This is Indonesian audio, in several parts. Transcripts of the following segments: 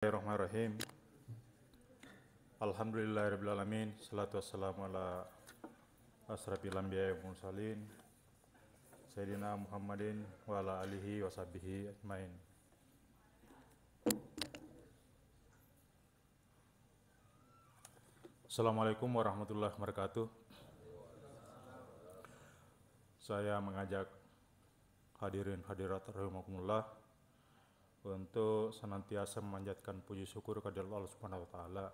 Bismillahirrahmanirrahim. Alhamdulillahirrabbilalamin. Salatu wassalamu ala asrafil anbiya wal mursalin Sayyidina Muhammadin wa ala alihi wa sahbihi ajmain. Assalamualaikum warahmatullahi wabarakatuh. Saya mengajak hadirin hadirat rahimakumullah untuk senantiasa memanjatkan puji syukur kepada Allah Subhanahu wa taala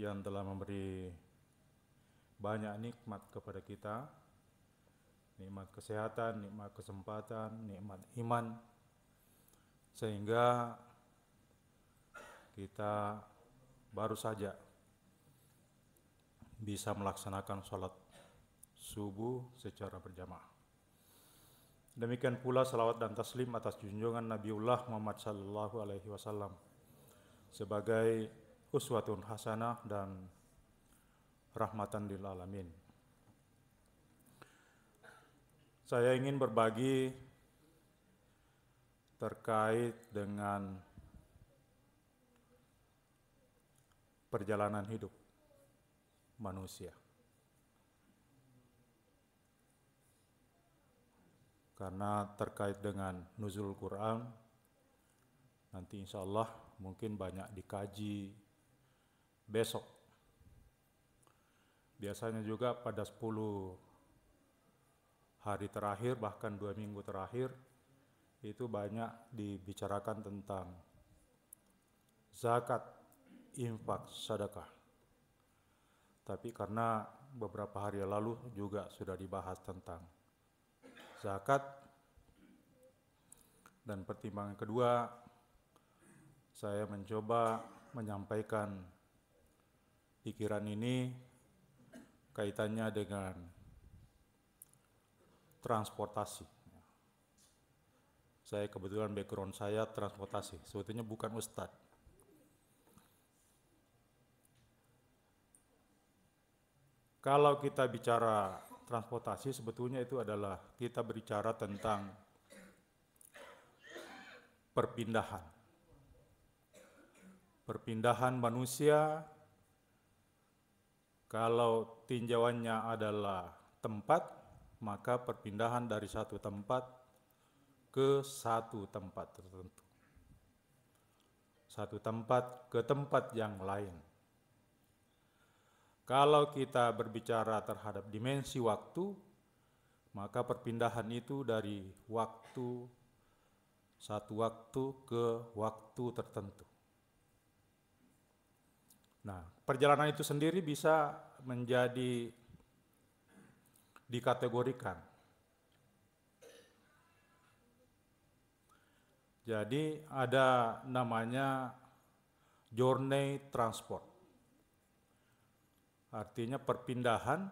yang telah memberi banyak nikmat kepada kita, nikmat kesehatan, nikmat kesempatan, nikmat iman, sehingga kita baru saja bisa melaksanakan sholat subuh secara berjamaah. Demikian pula salawat dan taslim atas junjungan Nabiullah Muhammad sallallahu alaihi wasallam sebagai uswatun hasanah dan rahmatan lil alamin. Saya ingin berbagi terkait dengan perjalanan hidup manusia. Karena terkait dengan nuzul Quran, nanti insya Allah mungkin banyak dikaji besok. Biasanya juga pada 10 hari terakhir, bahkan 2 minggu terakhir, itu banyak dibicarakan tentang zakat, infak, sedekah. Tapi karena beberapa hari lalu juga sudah dibahas tentang zakat, dan pertimbangan kedua, saya mencoba menyampaikan pikiran ini kaitannya dengan transportasi. Saya kebetulan background saya transportasi, sebetulnya bukan ustadz. Kalau kita bicara transportasi, sebetulnya itu adalah kita berbicara tentang perpindahan. Perpindahan manusia, kalau tinjauannya adalah tempat, maka perpindahan dari satu tempat ke satu tempat tertentu. Satu tempat ke tempat yang lain. Kalau kita berbicara terhadap dimensi waktu, maka perpindahan itu dari waktu, satu waktu ke waktu tertentu. Nah, perjalanan itu sendiri bisa menjadi dikategorikan. Jadi ada namanya journey transport. Artinya perpindahan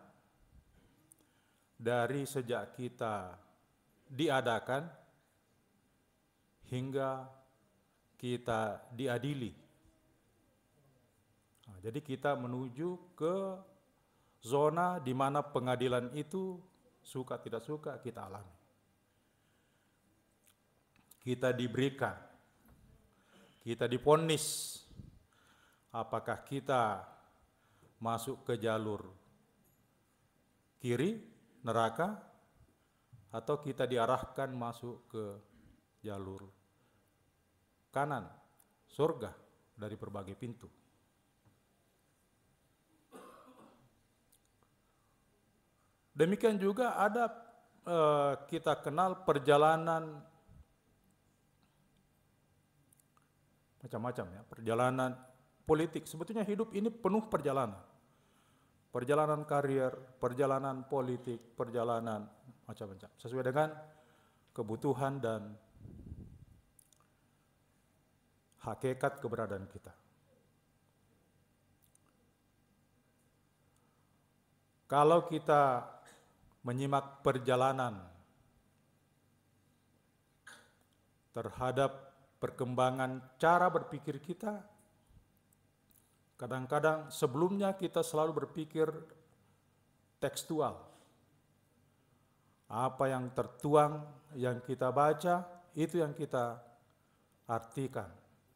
dari sejak kita diadakan hingga kita diadili. Nah, jadi kita menuju ke zona di mana pengadilan itu suka tidak suka kita alami. Kita diberikan, kita divonis apakah kita masuk ke jalur kiri, neraka, atau kita diarahkan masuk ke jalur kanan, surga, dari berbagai pintu. Demikian juga ada kita kenal perjalanan macam-macam ya, perjalanan politik. Sebetulnya hidup ini penuh perjalanan. Perjalanan karir, perjalanan politik, perjalanan macam-macam. Sesuai dengan kebutuhan dan hakikat keberadaan kita. Kalau kita menyimak perjalanan terhadap perkembangan cara berpikir kita, kadang-kadang sebelumnya kita selalu berpikir tekstual. Apa yang tertuang, yang kita baca, itu yang kita artikan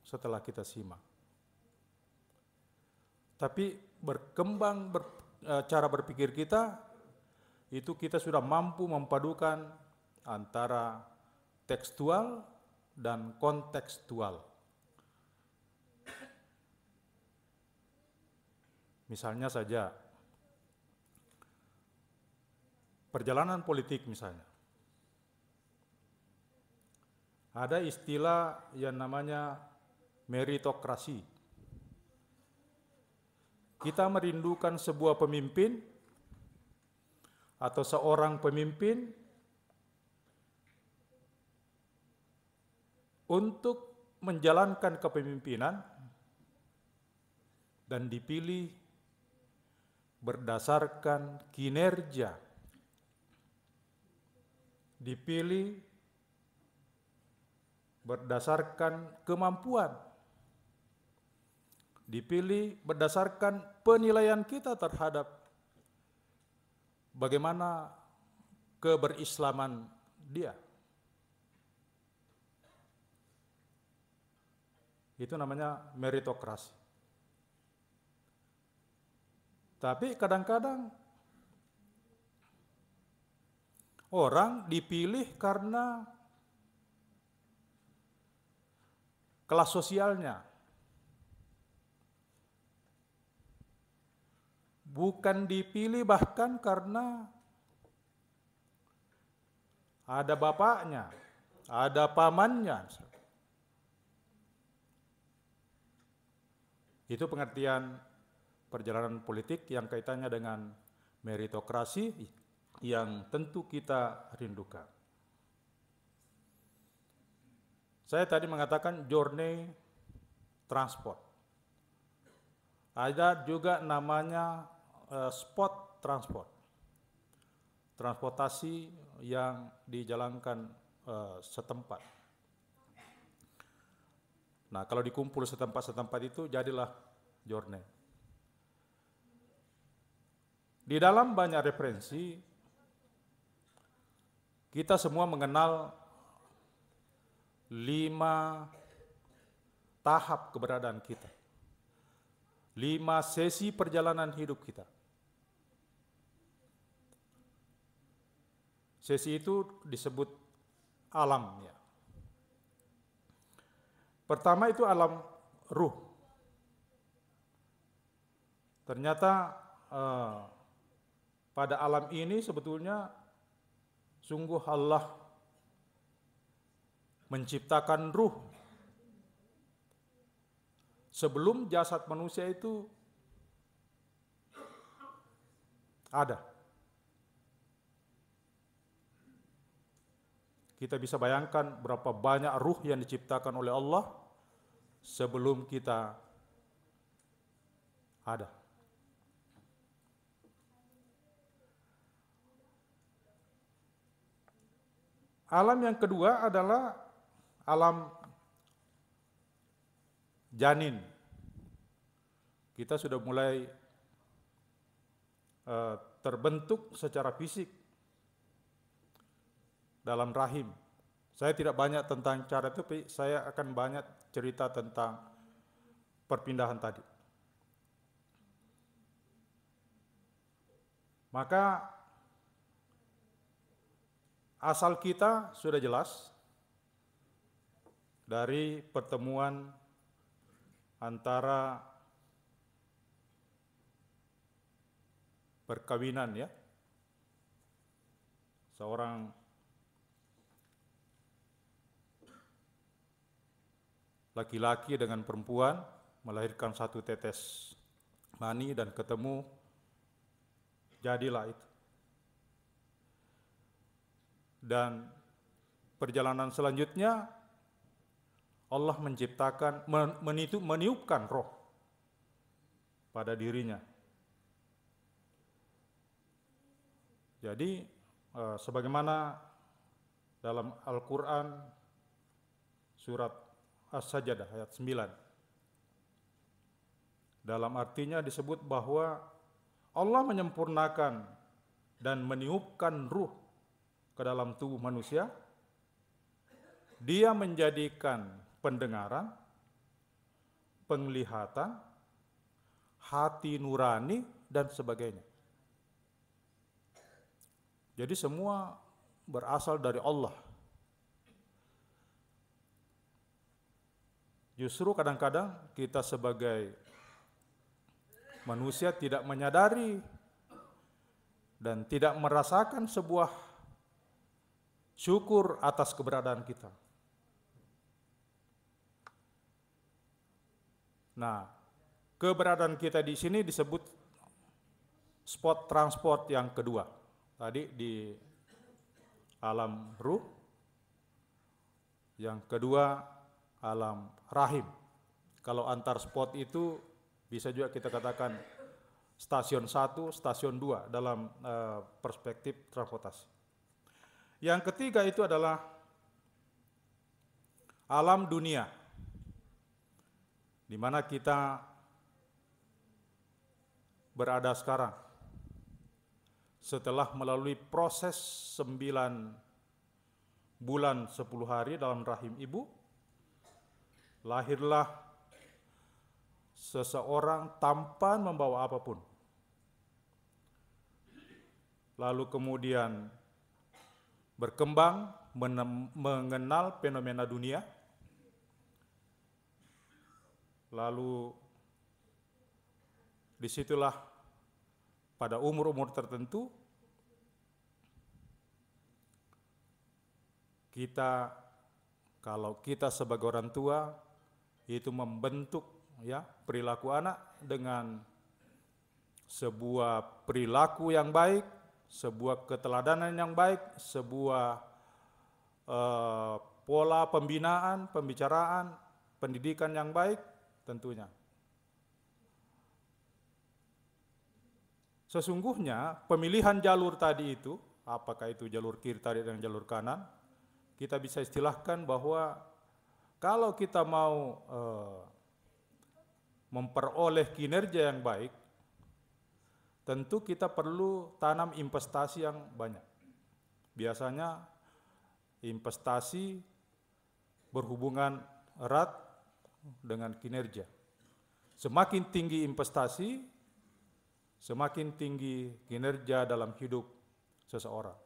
setelah kita simak. Tapi cara berpikir kita, itu kita sudah mampu memadukan antara tekstual dan kontekstual. Misalnya saja, perjalanan politik misalnya. Ada istilah yang namanya meritokrasi. Kita merindukan sebuah pemimpin atau seorang pemimpin untuk menjalankan kepemimpinan dan dipilih berdasarkan kinerja, dipilih berdasarkan kemampuan, dipilih berdasarkan penilaian kita terhadap bagaimana keberislaman dia. Itu namanya meritokrasi. Tapi kadang-kadang orang dipilih karena kelas sosialnya, bukan dipilih bahkan karena ada bapaknya, ada pamannya. Itu pengertian perjalanan politik yang kaitannya dengan meritokrasi yang tentu kita rindukan. Saya tadi mengatakan journey transport. Ada juga namanya spot transport. Transportasi yang dijalankan setempat. Nah, kalau dikumpul setempat-setempat itu jadilah journey. Di dalam banyak referensi, kita semua mengenal 5 tahap keberadaan kita. 5 sesi perjalanan hidup kita. Sesi itu disebut alam, ya. Pertama itu alam ruh. Ternyata pada alam ini sebetulnya sungguh Allah menciptakan ruh. Sebelum jasad manusia itu ada. Kita bisa bayangkan berapa banyak ruh yang diciptakan oleh Allah sebelum kita ada. Alam yang kedua adalah alam janin. Kita sudah mulai terbentuk secara fisik dalam rahim. Saya tidak banyak tentang cara itu, tapi saya akan banyak cerita tentang perpindahan tadi. Maka asal kita sudah jelas dari pertemuan antara perkawinan, ya. Seorang laki-laki dengan perempuan melahirkan satu tetes mani dan ketemu, jadilah itu. Dan perjalanan selanjutnya Allah menciptakan, meniupkan roh pada dirinya. Jadi sebagaimana dalam Al-Quran surat As-Sajdah ayat 9, dalam artinya disebut bahwa Allah menyempurnakan dan meniupkan ruh ke dalam tubuh manusia. Dia menjadikan pendengaran, penglihatan, hati nurani, dan sebagainya. Jadi semua berasal dari Allah. Justru kadang-kadang kita sebagai manusia tidak menyadari dan tidak merasakan sebuah syukur atas keberadaan kita. Nah, keberadaan kita di sini disebut spot transport yang kedua. Tadi di alam ruh, yang kedua alam rahim. Kalau antar spot itu bisa juga kita katakan stasiun 1, stasiun 2 dalam perspektif transportasi. Yang ketiga itu adalah alam dunia, di mana kita berada sekarang. Setelah melalui proses 9 bulan 10 hari dalam rahim ibu, lahirlah seseorang tanpa membawa apapun. Lalu kemudian berkembang, mengenal fenomena dunia. Lalu disitulah pada umur-umur tertentu kita, kalau kita sebagai orang tua itu membentuk ya perilaku anak dengan sebuah perilaku yang baik, sebuah keteladanan yang baik, sebuah pola pembinaan, pembicaraan, pendidikan yang baik tentunya. Sesungguhnya pemilihan jalur tadi itu, apakah itu jalur kiri tadi dan jalur kanan, kita bisa istilahkan bahwa kalau kita mau memperoleh kinerja yang baik, tentu kita perlu tanam investasi yang banyak. Biasanya investasi berhubungan erat dengan kinerja. Semakin tinggi investasi, semakin tinggi kinerja dalam hidup seseorang.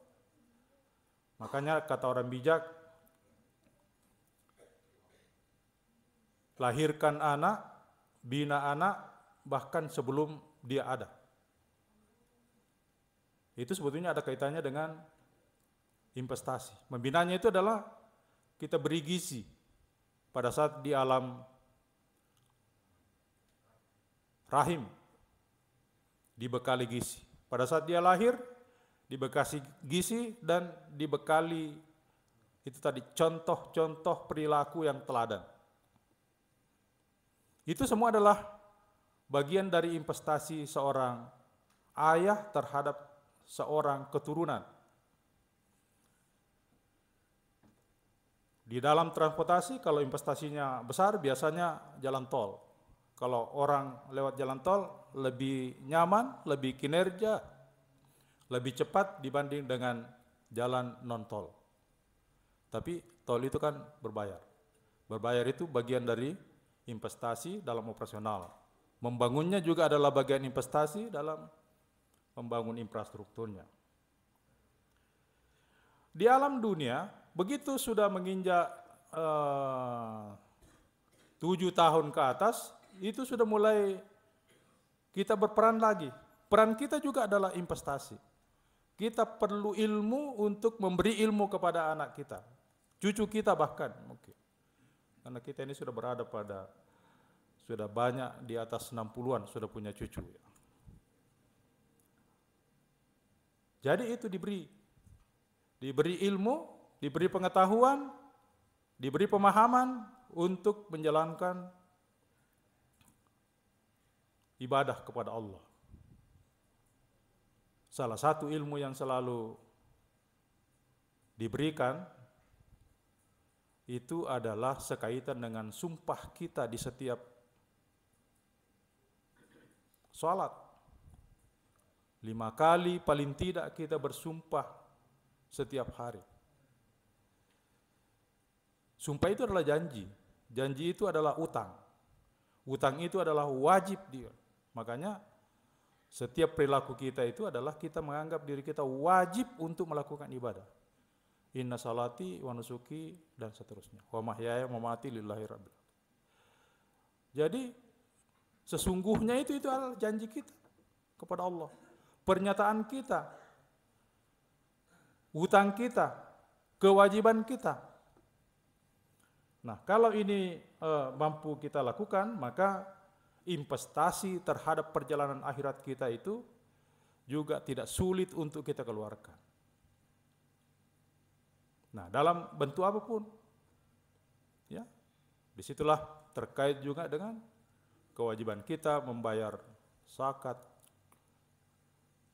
Makanya kata orang bijak, lahirkan anak, bina anak, bahkan sebelum dia ada. Itu sebetulnya ada kaitannya dengan investasi. Membinanya itu adalah kita beri gizi pada saat di alam rahim, dibekali gizi. Pada saat dia lahir, dibekali gizi dan dibekali itu tadi contoh-contoh perilaku yang teladan. Itu semua adalah bagian dari investasi seorang ayah terhadap seorang keturunan. Di dalam transportasi, kalau investasinya besar, biasanya jalan tol. Kalau orang lewat jalan tol, lebih nyaman, lebih kinerja, lebih cepat dibanding dengan jalan non-tol. Tapi tol itu kan berbayar. Berbayar itu bagian dari investasi dalam operasional. Membangunnya juga adalah bagian investasi dalam membangun infrastrukturnya. Di alam dunia, begitu sudah menginjak 7 tahun ke atas, itu sudah mulai kita berperan lagi. Peran kita juga adalah investasi. Kita perlu ilmu untuk memberi ilmu kepada anak kita, cucu kita bahkan mungkin. Karena kita ini sudah berada pada, sudah banyak di atas 60-an sudah punya cucu. Jadi itu diberi ilmu, diberi pengetahuan, diberi pemahaman untuk menjalankan ibadah kepada Allah. Salah satu ilmu yang selalu diberikan itu adalah sekaitan dengan sumpah kita di setiap salat. 5 kali paling tidak kita bersumpah setiap hari. Sumpah itu adalah janji. Janji itu adalah utang. Hutang itu adalah wajib dia. Makanya setiap perilaku kita itu adalah kita menganggap diri kita wajib untuk melakukan ibadah. Inna salati wa nusuki dan seterusnya. Wa mahyaya wa mamati lillahi rabbil. Jadi sesungguhnya itu adalah janji kita kepada Allah. Pernyataan kita, hutang kita, kewajiban kita. Nah, kalau ini mampu kita lakukan, maka investasi terhadap perjalanan akhirat kita itu juga tidak sulit untuk kita keluarkan. Nah, dalam bentuk apapun, ya, disitulah terkait juga dengan kewajiban kita membayar zakat,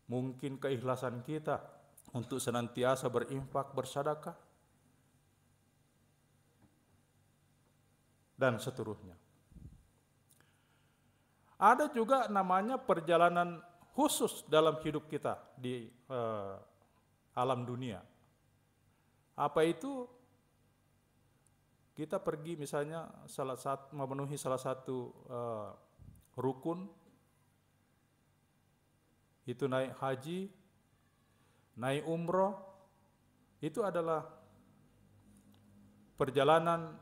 mungkin keikhlasan kita untuk senantiasa berinfak, bersedekah, dan seterusnya. Ada juga namanya perjalanan khusus dalam hidup kita di alam dunia. Apa itu? Kita pergi misalnya memenuhi salah satu rukun, itu naik haji, naik umroh, itu adalah perjalanan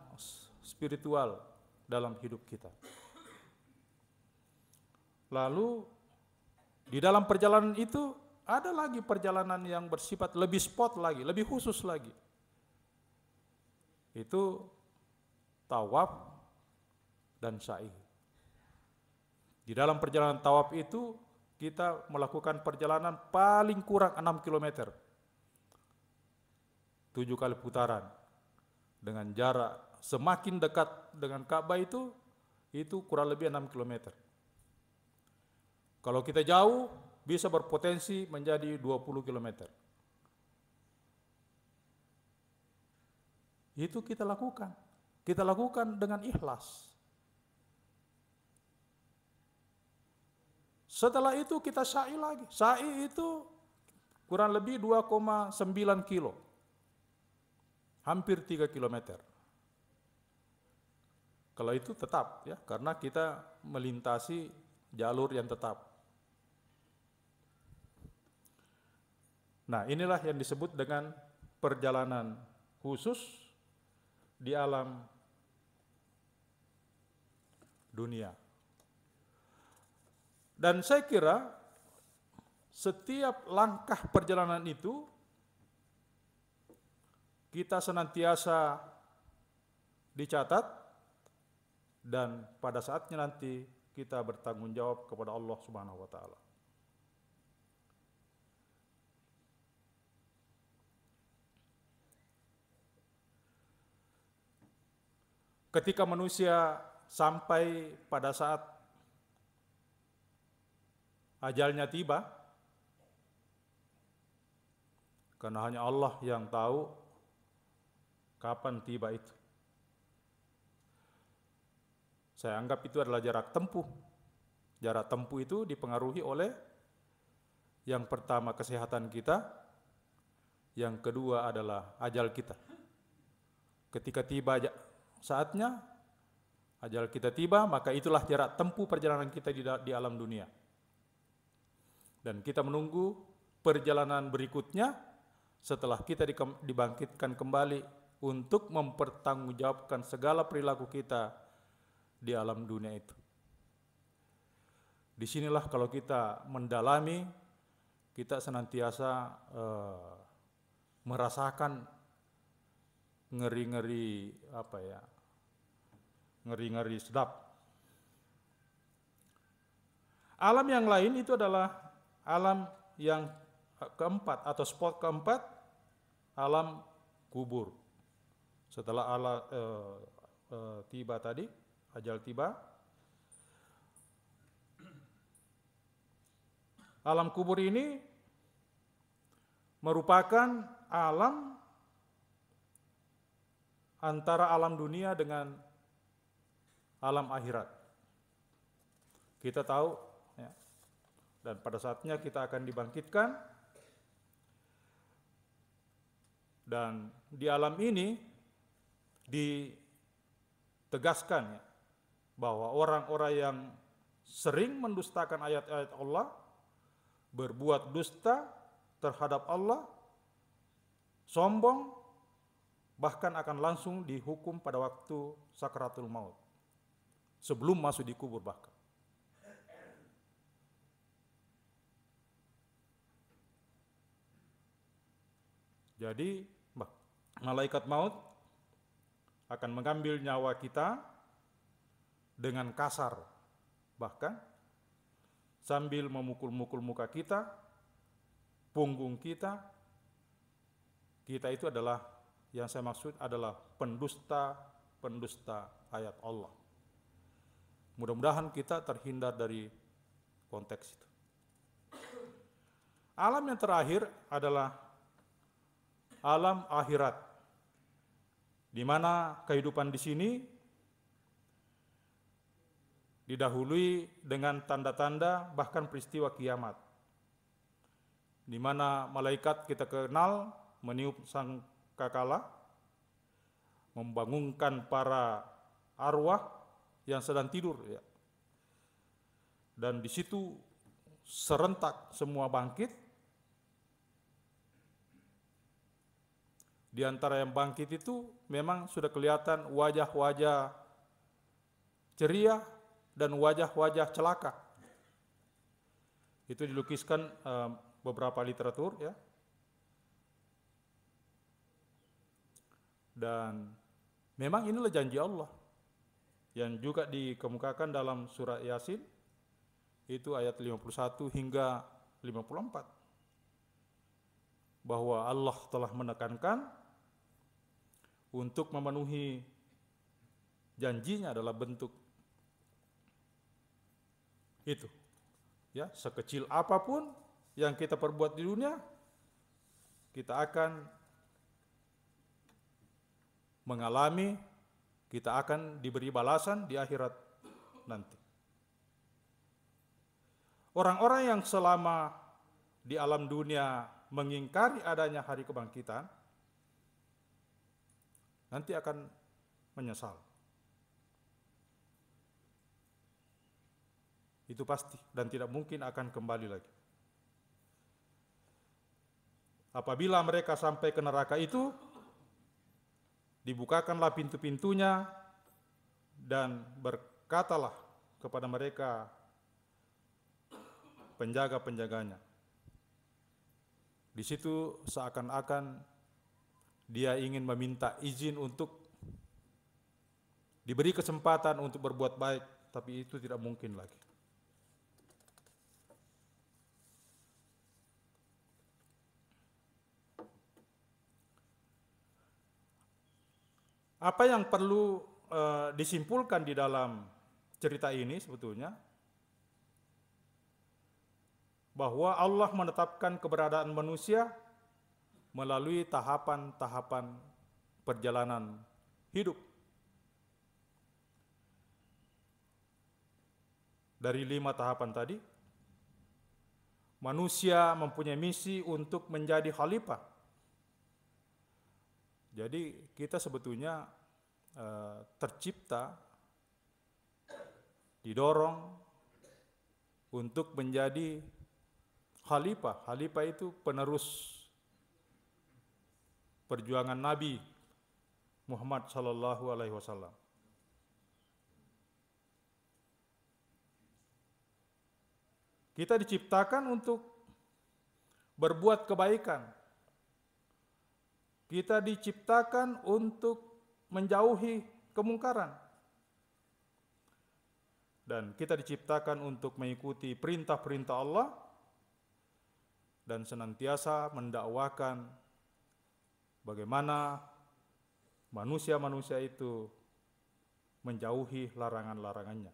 spiritual dalam hidup kita. Lalu di dalam perjalanan itu ada lagi perjalanan yang bersifat lebih spot lagi, lebih khusus lagi. Itu tawaf dan sa'i. Di dalam perjalanan tawaf itu kita melakukan perjalanan paling kurang 6 km. 7 kali putaran. Dengan jarak semakin dekat dengan Ka'bah itu kurang lebih 6 km. Kalau kita jauh, bisa berpotensi menjadi 20 km. Itu kita lakukan. Kita lakukan dengan ikhlas. Setelah itu kita sa'i lagi. Sa'i itu kurang lebih 2,9 kilo. Hampir 3 km. Kalau itu tetap ya, karena kita melintasi jalur yang tetap. Nah, inilah yang disebut dengan perjalanan khusus di alam dunia. Dan saya kira setiap langkah perjalanan itu kita senantiasa dicatat dan pada saatnya nanti kita bertanggung jawab kepada Allah Subhanahu wa taala. Ketika manusia sampai pada saat ajalnya tiba, karena hanya Allah yang tahu kapan tiba itu. Saya anggap itu adalah jarak tempuh. Jarak tempuh itu dipengaruhi oleh yang pertama kesehatan kita, yang kedua adalah ajal kita. Ketika tiba saatnya, ajal kita tiba, maka itulah jarak tempuh perjalanan kita di alam dunia. Dan kita menunggu perjalanan berikutnya setelah kita dibangkitkan kembali untuk mempertanggungjawabkan segala perilaku kita di alam dunia itu. Disinilah kalau kita mendalami, kita senantiasa merasakan ngeri-ngeri ngeri-ngeri sedap. Alam yang lain itu adalah alam yang keempat atau spot keempat, alam kubur. Setelah tiba tadi, ajal tiba, alam kubur ini merupakan alam antara alam dunia dengan alam akhirat. Kita tahu ya, dan pada saatnya kita akan dibangkitkan, dan di alam ini ditegaskan ya, bahwa orang-orang yang sering mendustakan ayat-ayat Allah, berbuat dusta terhadap Allah, sombong, bahkan akan langsung dihukum pada waktu sakaratul maut, sebelum masuk di kubur bahkan. Jadi malaikat maut akan mengambil nyawa kita dengan kasar, bahkan sambil memukul-mukul muka kita, punggung kita. Kita itu adalah, yang saya maksud adalah pendusta ayat Allah. Mudah-mudahan kita terhindar dari konteks itu. Alam yang terakhir adalah alam akhirat, di mana kehidupan di sini didahului dengan tanda-tanda bahkan peristiwa kiamat, di mana malaikat kita kenal meniup sangkakala, membangunkan para arwah yang sedang tidur, ya. Dan di situ serentak semua bangkit. Di antara yang bangkit itu memang sudah kelihatan wajah-wajah ceria dan wajah-wajah celaka. Itu dilukiskan beberapa literatur, ya. Dan memang inilah janji Allah yang juga dikemukakan dalam surat Yasin, itu ayat 51 hingga 54, bahwa Allah telah menekankan untuk memenuhi janjinya adalah bentuk itu, ya. Sekecil apapun yang kita perbuat di dunia, kita akan mengalami, kita akan diberi balasan di akhirat nanti. Orang-orang yang selama di alam dunia mengingkari adanya hari kebangkitan, nanti akan menyesal. Itu pasti, dan tidak mungkin akan kembali lagi. Apabila mereka sampai ke neraka itu, dibukakanlah pintu-pintunya dan berkatalah kepada mereka penjaga-penjaganya. Di situ seakan-akan dia ingin meminta izin untuk diberi kesempatan untuk berbuat baik, tapi itu tidak mungkin lagi. Apa yang perlu disimpulkan di dalam cerita ini sebetulnya, bahwa Allah menetapkan keberadaan manusia melalui tahapan-tahapan perjalanan hidup. Dari 5 tahapan tadi, manusia mempunyai misi untuk menjadi khalifah. Jadi kita sebetulnya tercipta, didorong untuk menjadi khalifah. Khalifah itu penerus perjuangan Nabi Muhammad sallallahu alaihi wasallam. Kita diciptakan untuk berbuat kebaikan. Kita diciptakan untuk menjauhi kemungkaran. Dan kita diciptakan untuk mengikuti perintah-perintah Allah dan senantiasa mendakwakan bagaimana manusia-manusia itu menjauhi larangan-larangannya.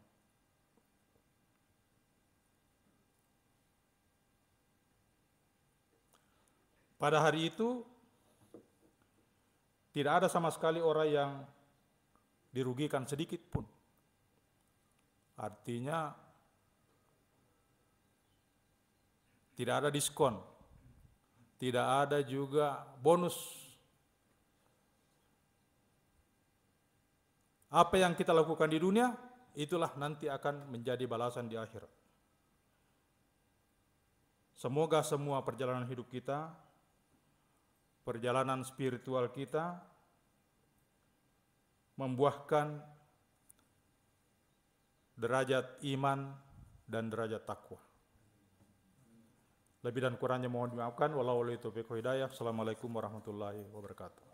Pada hari itu tidak ada sama sekali orang yang dirugikan sedikit pun. Artinya tidak ada diskon, tidak ada juga bonus. Apa yang kita lakukan di dunia itulah nanti akan menjadi balasan di akhirat. Semoga semua perjalanan hidup kita, perjalanan spiritual kita, membuahkan derajat iman dan derajat takwa. Lebih dan kurangnya mohon dimaafkan. Wallahu a'lam bishawab. Assalamualaikum warahmatullahi wabarakatuh.